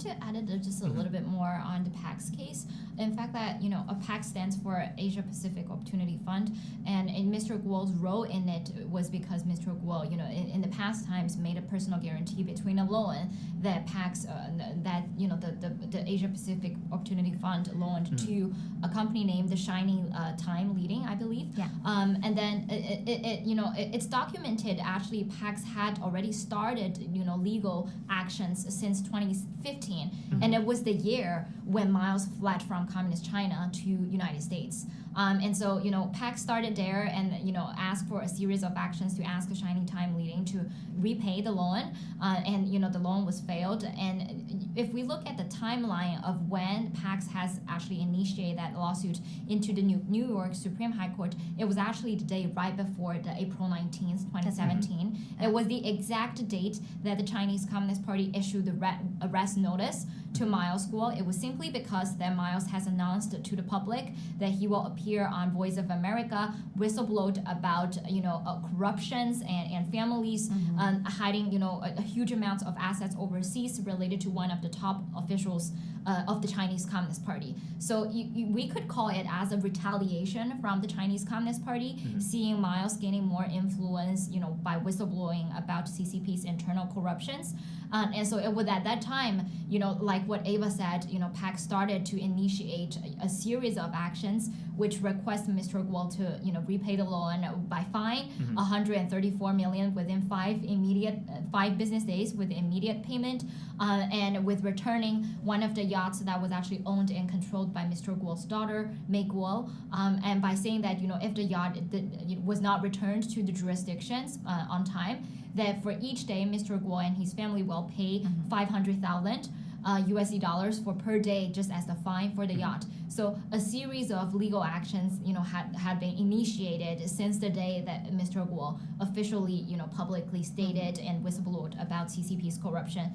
to add just a little bit more on the PAC's case. In fact, that a PAC stands for Asia Pacific Opportunity Fund, and Mr. Guo's role in it was because Mr. Guo, in the past times, made a personal guarantee between a loan that PAC's the Asia Pacific Opportunity Fund loaned to a company named the Shining Time Leading, I believe. Yeah. And then it's documented. Actually, PAC's had already started legal actions since 2015, and it was the year when Miles fled from communist China to United States. And so PAC started there and asked for a series of actions to ask Shining Time Leading to repay the loan, and the loan was failed. And if we look at the timeline of when PAC has actually initiated that lawsuit into the New York Supreme High Court, it was actually the day right before the April 19th, 2017. It was the exact date that the Chinese Communist Party issued the arrest notice to Miles Guo. It was simply because that Miles has announced to the public that he will appear on Voice of America, whistleblowed about corruptions and families hiding a huge amount of assets overseas related to one of the top officials of the Chinese Communist Party. So we could call it as a retaliation from the Chinese Communist Party, seeing Miles gaining more influence, by whistleblowing about CCP's internal corruptions. And so it was at that time, like what Ava said, PAC started to initiate a series of actions which request Mr. Guo to, repay the loan by fine, 134 million within 5 business days with immediate payment, and with returning one of the yachts that was actually owned and controlled by Mr. Guo's daughter, Mei Guo, and by saying that, if the yacht was not returned to the jurisdictions on time, that for each day, Mr. Guo and his family will pay 500,000 USD dollars for per day just as the fine for the yacht. So a series of legal actions, had been initiated since the day that Mr. Guo officially, publicly stated and whistleblowed about CCP's corruption.